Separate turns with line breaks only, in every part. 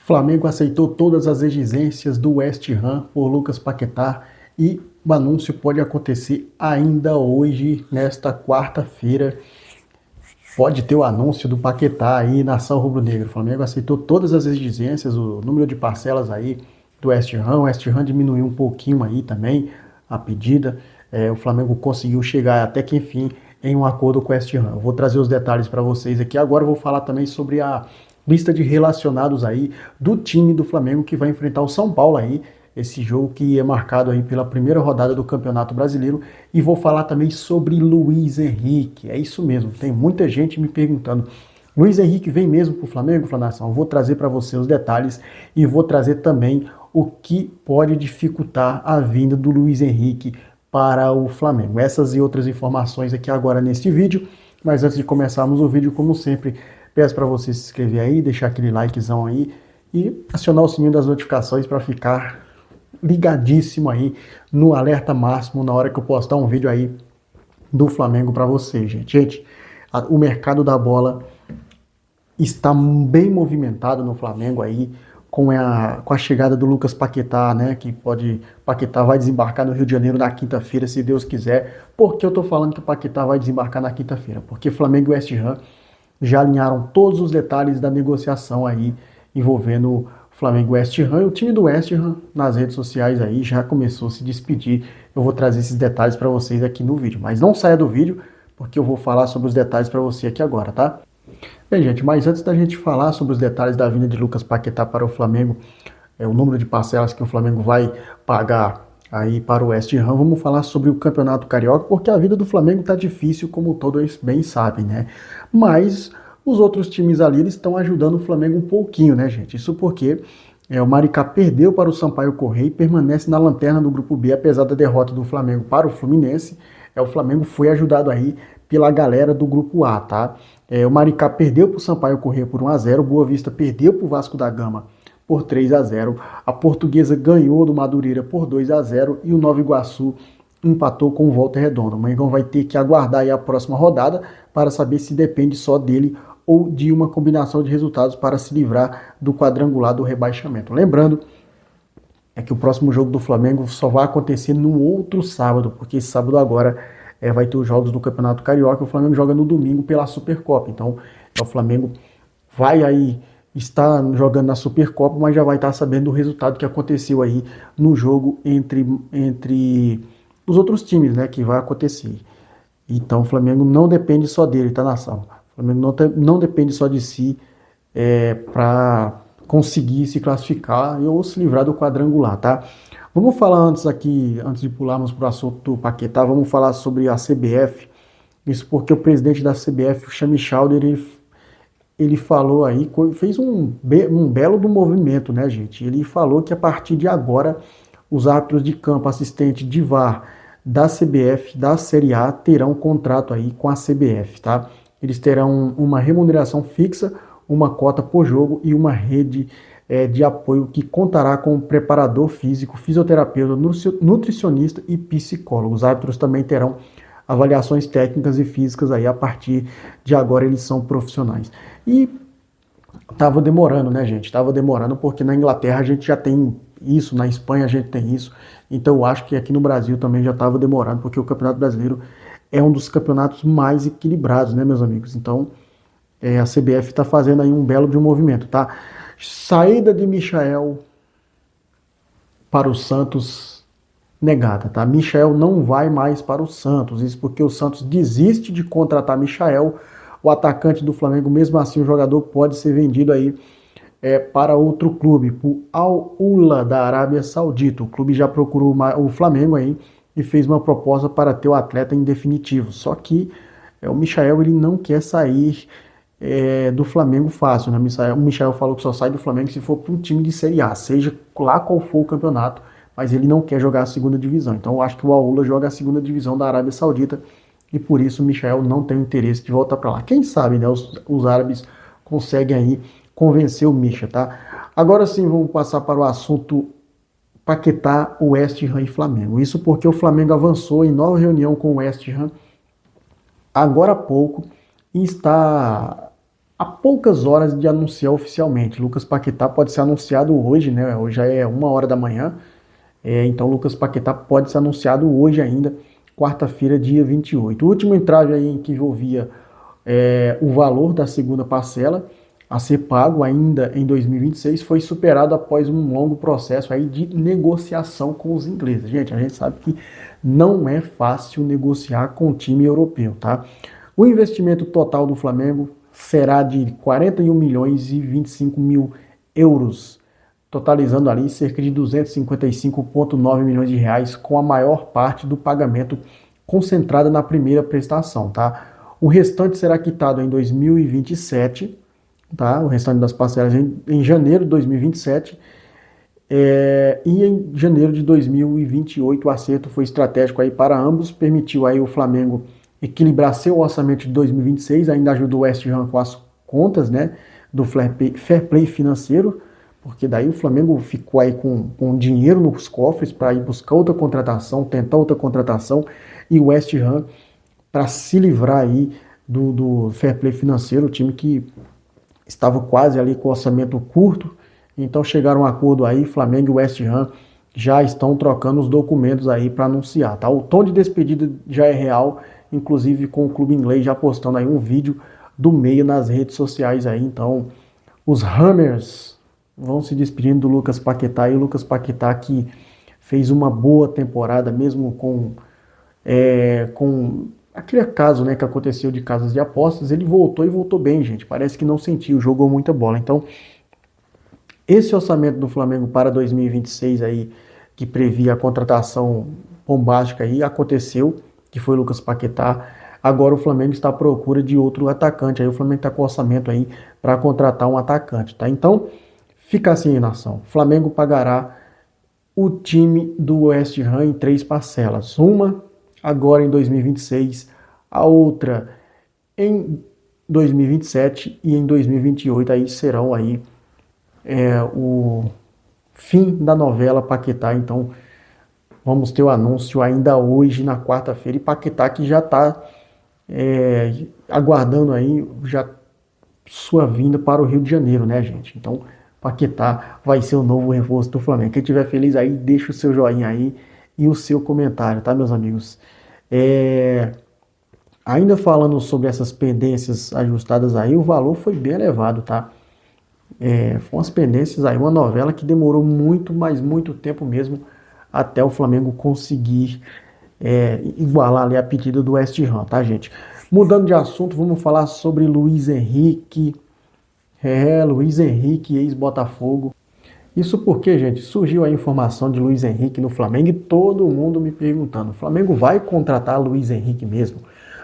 Flamengo aceitou todas as exigências do West Ham por Lucas Paquetá e o anúncio pode acontecer ainda hoje, nesta quarta-feira. Pode ter o anúncio do Paquetá aí, nação rubro-negra. O Flamengo aceitou todas as exigências, o número de parcelas aí do West Ham. O West Ham diminuiu um pouquinho aí também a pedida. O Flamengo conseguiu chegar até que enfim em um acordo com o West Ham. Eu vou trazer os detalhes para vocês aqui. Agora eu vou falar também sobre a lista de relacionados aí do time do Flamengo que vai enfrentar o São Paulo aí, esse jogo que é marcado aí pela primeira rodada do Campeonato Brasileiro, e vou falar também sobre Luiz Henrique. É isso mesmo, tem muita gente me perguntando: Luiz Henrique vem mesmo para o Flamengo, Flanação? Eu vou trazer para você os detalhes e vou trazer também o que pode dificultar a vinda do Luiz Henrique para o Flamengo. Essas e outras informações aqui agora neste vídeo, mas antes de começarmos o vídeo, como sempre, peço para você se inscrever aí, deixar aquele likezão aí e acionar o sininho das notificações para ficar ligadíssimo aí no alerta máximo na hora que eu postar um vídeo aí do Flamengo para você, gente. Gente, o mercado da bola está bem movimentado no Flamengo aí, com a chegada do Lucas Paquetá, né, Paquetá vai desembarcar no Rio de Janeiro na quinta-feira, se Deus quiser. Por que eu tô falando que o Paquetá vai desembarcar na quinta-feira? Porque Flamengo e West Ham já alinharam todos os detalhes da negociação aí envolvendo Flamengo e West Ham. E o time do West Ham nas redes sociais aí já começou a se despedir. Eu vou trazer esses detalhes para vocês aqui no vídeo, mas não saia do vídeo porque eu vou falar sobre os detalhes para você aqui agora, tá? Bem, gente, mas antes da gente falar sobre os detalhes da vinda de Lucas Paquetá para o Flamengo, o número de parcelas que o Flamengo vai pagar aí para o West Ham, vamos falar sobre o Campeonato Carioca, porque a vida do Flamengo tá difícil, como todos bem sabem, né? Mas os outros times ali, eles estão ajudando o Flamengo um pouquinho, né, gente? Isso porque o Maricá perdeu para o Sampaio Corrêa e permanece na lanterna do Grupo B, apesar da derrota do Flamengo para o Fluminense. O Flamengo foi ajudado aí pela galera do Grupo A, tá? O Maricá perdeu para o Sampaio Corrêa por 1-0, o Boa Vista perdeu para o Vasco da Gama por 3-0, a Portuguesa ganhou do Madureira por 2-0 e o Nova Iguaçu empatou com o Volta Redonda. O Mengão vai ter que aguardar aí a próxima rodada para saber se depende só dele ou de uma combinação de resultados para se livrar do quadrangular do rebaixamento. Lembrando que o próximo jogo do Flamengo só vai acontecer no outro sábado, porque esse sábado agora vai ter os jogos do Campeonato Carioca. O Flamengo joga no domingo pela Supercopa, então o Flamengo vai aí estar jogando na Supercopa, mas já vai estar sabendo do resultado que aconteceu aí no jogo entre os outros times, né, que vai acontecer. Então o Flamengo não depende só dele, tá, nação? O Flamengo não depende só de si para conseguir se classificar ou se livrar do quadrangular, tá? Vamos falar antes aqui, antes de pularmos para o assunto do Paquetá, vamos falar sobre a CBF. Isso porque o presidente da CBF, o Chami Chalder, ele falou aí, fez um belo do movimento, né, gente? Ele falou que a partir de agora, os árbitros de campo, assistente de VAR da CBF, da Série A, terão contrato aí com a CBF, tá? Eles terão uma remuneração fixa, uma cota por jogo e uma rede de apoio que contará com preparador físico, fisioterapeuta, nutricionista e psicólogo. Os árbitros também terão avaliações técnicas e físicas aí, a partir de agora eles são profissionais. E tava demorando, né, gente? Tava demorando porque na Inglaterra a gente já tem isso, na Espanha a gente tem isso, então eu acho que aqui no Brasil também já estava demorando, porque o Campeonato Brasileiro é um dos campeonatos mais equilibrados, né, meus amigos? Então a CBF está fazendo aí um belo de um movimento, tá? Saída de Michael para o Santos negada, tá? Michael não vai mais para o Santos, isso porque o Santos desiste de contratar Michael, o atacante do Flamengo. Mesmo assim o jogador pode ser vendido aí para outro clube, o Al Ula da Arábia Saudita. O clube já procurou o Flamengo aí e fez uma proposta para ter o atleta em definitivo, só que o Michael ele não quer sair do Flamengo fácil, né? O Michael falou que só sai do Flamengo se for para um time de Série A, seja lá qual for o campeonato, mas ele não quer jogar a segunda divisão. Então eu acho que o Al-Ula joga a segunda divisão da Arábia Saudita e por isso o Michael não tem interesse de voltar para lá. Quem sabe, né, os árabes conseguem aí convencer o Misha, tá? Agora sim, vamos passar para o assunto Paquetá, West Ham e Flamengo. Isso porque o Flamengo avançou em nova reunião com o West Ham agora há pouco e está há poucas horas de anunciar oficialmente. Lucas Paquetá pode ser anunciado hoje, né? Hoje já é 1 hora da manhã. Então Lucas Paquetá pode ser anunciado hoje ainda, quarta-feira, dia 28. O último entrave aí que envolvia o valor da segunda parcela a ser pago ainda em 2026 foi superado após um longo processo aí de negociação com os ingleses. Gente, a gente sabe que não é fácil negociar com o time europeu, tá? O investimento total do Flamengo será de 41 milhões e 25 mil euros, totalizando ali cerca de 255,9 milhões de reais, com a maior parte do pagamento concentrada na primeira prestação, tá? O restante será quitado em 2027, tá? O restante das parcelas em janeiro de 2027. E em janeiro de 2028 o acerto foi estratégico aí para ambos, permitiu aí o Flamengo equilibrar seu orçamento de 2026, ainda ajudou o West Ham com as contas, né, do fair play financeiro, porque daí o Flamengo ficou aí com dinheiro nos cofres para ir buscar outra contratação, tentar outra contratação, e o West Ham para se livrar aí do fair play financeiro, o time que estava quase ali com o orçamento curto. Então chegaram a um acordo aí, Flamengo e West Ham já estão trocando os documentos aí para anunciar, tá? O tom de despedida já é real, inclusive com o clube inglês já postando aí um vídeo do meio nas redes sociais aí. Então os Hammers vão se despedindo do Lucas Paquetá, e o Lucas Paquetá que fez uma boa temporada, mesmo com aquele caso, né, que aconteceu de casas de apostas. Ele voltou e voltou bem, gente. Parece que não sentiu, jogou muita bola. Então esse orçamento do Flamengo para 2026 aí, que previa a contratação bombástica aí, aconteceu, que foi o Lucas Paquetá. Agora o Flamengo está à procura de outro atacante. Aí o Flamengo está com orçamento aí para contratar um atacante, tá? Então, fica assim, nação. O Flamengo pagará o time do West Ham em 3 parcelas. Uma agora em 2026, a outra em 2027 e em 2028 aí serão aí o fim da novela Paquetá. Então vamos ter o anúncio ainda hoje, na quarta-feira, e Paquetá que já está aguardando aí já sua vinda para o Rio de Janeiro, né, gente? Então Paquetá vai ser o novo reforço do Flamengo. Quem estiver feliz aí, deixa o seu joinha aí e o seu comentário, tá, meus amigos? Ainda falando sobre essas pendências ajustadas aí, o valor foi bem elevado, tá? Foram umas pendências aí, uma novela que demorou muito, mas muito tempo mesmo, até o Flamengo conseguir igualar ali a pedida do West Ham, tá, gente? Mudando de assunto, vamos falar sobre Luiz Henrique. Luiz Henrique, ex-Botafogo. Isso porque, gente, surgiu a informação de Luiz Henrique no Flamengo e todo mundo me perguntando: o Flamengo vai contratar Luiz Henrique mesmo?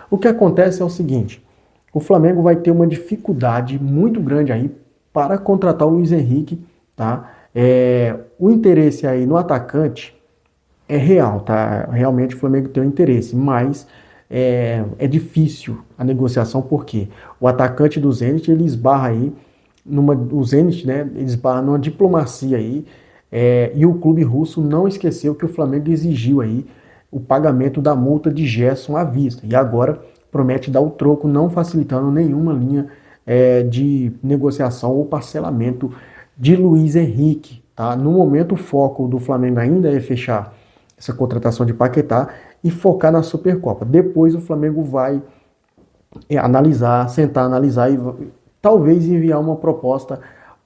O que acontece é o seguinte: o Flamengo vai ter uma dificuldade muito grande aí para contratar o Luiz Henrique, tá? O interesse aí no atacante é real, tá? Realmente o Flamengo tem um interesse, mas é difícil a negociação, porque o atacante do Zenit, ele esbarra aí o Zenit, né, ele esbarra numa diplomacia aí, e o clube russo não esqueceu que o Flamengo exigiu aí o pagamento da multa de Gerson à vista, e agora promete dar o troco, não facilitando nenhuma linha de negociação ou parcelamento de Luiz Henrique, tá? No momento, o foco do Flamengo ainda é fechar essa contratação de Paquetá e focar na Supercopa. Depois o Flamengo vai sentar, analisar e talvez enviar uma proposta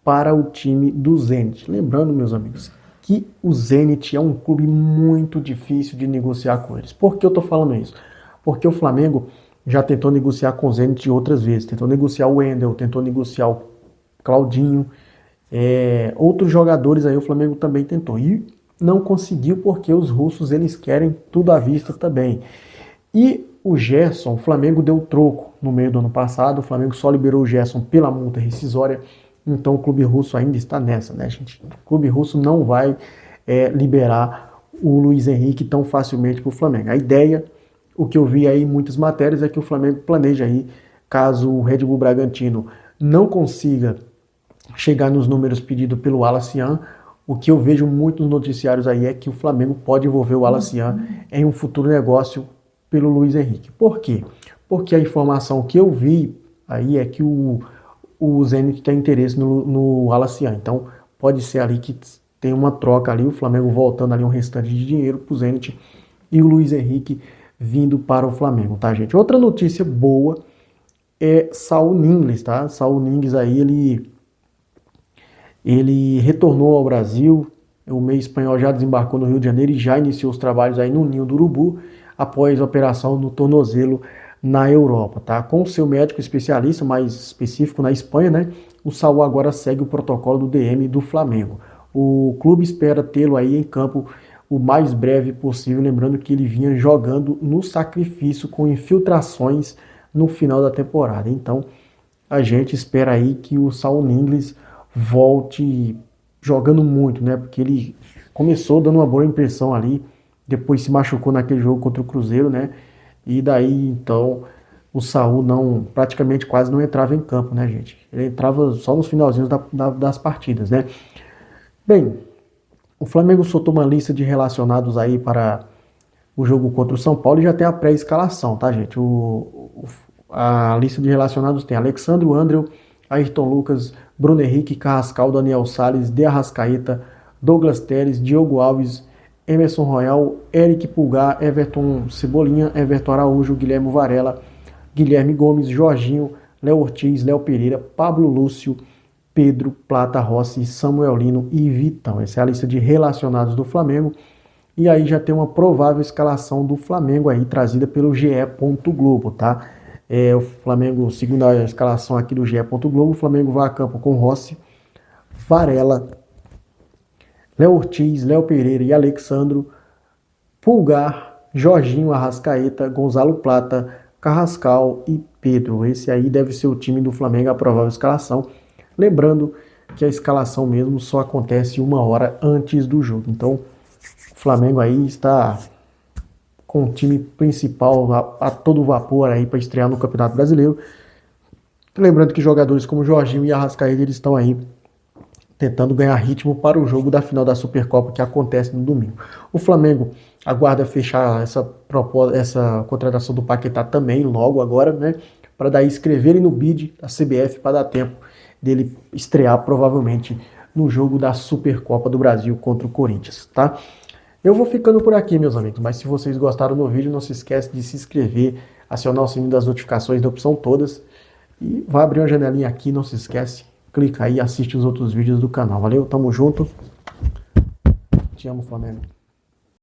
para o time do Zenit. Lembrando, meus amigos, que o Zenit é um clube muito difícil de negociar com eles. Por que eu estou falando isso? Porque o Flamengo já tentou negociar com o Zenit outras vezes. Tentou negociar o Wendel, tentou negociar o Claudinho. Outros jogadores aí o Flamengo também tentou. E não conseguiu, porque os russos, eles querem tudo à vista também. E o Gerson, o Flamengo deu troco no meio do ano passado. O Flamengo só liberou o Gerson pela multa rescisória. Então o clube russo ainda está nessa, né, gente? O clube russo não vai liberar o Luiz Henrique tão facilmente para o Flamengo. A ideia, o que eu vi aí em muitas matérias, é que o Flamengo planeja aí, caso o Red Bull Bragantino não consiga chegar nos números pedidos pelo Wallace-Yan, o que eu vejo muito nos noticiários aí é que o Flamengo pode envolver o Wallace-Yan em um futuro negócio pelo Luiz Henrique. Por quê? Porque a informação que eu vi aí é que o o Zenit tem interesse no Alacian. Então pode ser ali que tem uma troca ali, o Flamengo voltando ali um restante de dinheiro para o Zenit e o Luiz Henrique vindo para o Flamengo, tá, gente? Outra notícia boa é Saul Niguez, tá? Saul Niguez aí, ele retornou ao Brasil, o meio espanhol já desembarcou no Rio de Janeiro e já iniciou os trabalhos aí no Ninho do Urubu, após a operação no tornozelo na Europa, tá? Com o seu médico especialista, mais específico na Espanha, né? O Saul agora segue o protocolo do DM do Flamengo. O clube espera tê-lo aí em campo o mais breve possível, lembrando que ele vinha jogando no sacrifício com infiltrações no final da temporada. Então, a gente espera aí que o Saul Niguez volte jogando muito, né? Porque ele começou dando uma boa impressão ali, depois se machucou naquele jogo contra o Cruzeiro, né? E daí, então, o Saul praticamente quase não entrava em campo, né, gente? Ele entrava só nos finalzinhos das partidas, né? Bem, o Flamengo soltou uma lista de relacionados aí para o jogo contra o São Paulo e já tem a pré-escalação, tá, gente? A lista de relacionados tem Alexandre, André, Ayrton Lucas, Bruno Henrique, Carrascal, Daniel Salles, De Arrascaeta, Douglas Teres, Diogo Alves, Emerson Royal, Eric Pulgar, Everton Cebolinha, Everton Araújo, Guilherme Varela, Guilherme Gomes, Jorginho, Léo Ortiz, Léo Pereira, Pablo Lúcio, Pedro, Plata Rossi, Samuel Lino e Vitão. Essa é a lista de relacionados do Flamengo. E aí já tem uma provável escalação do Flamengo aí, trazida pelo GE. Globo, tá? O Flamengo, segundo a escalação aqui do GE. Globo, o Flamengo vai a campo com Rossi, Varela, Léo Ortiz, Léo Pereira e Alexandro, Pulgar, Jorginho, Arrascaeta, Gonzalo Plata, Carrascal e Pedro. Esse aí deve ser o time do Flamengo, a provável escalação. Lembrando que a escalação mesmo só acontece 1 hora antes do jogo. Então, o Flamengo aí está com o time principal a todo vapor aí para estrear no Campeonato Brasileiro. Lembrando que jogadores como Jorginho e Arrascaeta, eles estão aí tentando ganhar ritmo para o jogo da final da Supercopa que acontece no domingo. O Flamengo aguarda fechar essa contratação do Paquetá também logo agora, né? Para daí escreverem no bid da CBF para dar tempo dele estrear provavelmente no jogo da Supercopa do Brasil contra o Corinthians, tá? Eu vou ficando por aqui, meus amigos, mas se vocês gostaram do vídeo, não se esquece de se inscrever, acionar o sininho das notificações da opção todas e vai abrir uma janelinha aqui, não se esquece, clica aí e assiste os outros vídeos do canal. Valeu, tamo junto. Te amo, Flamengo.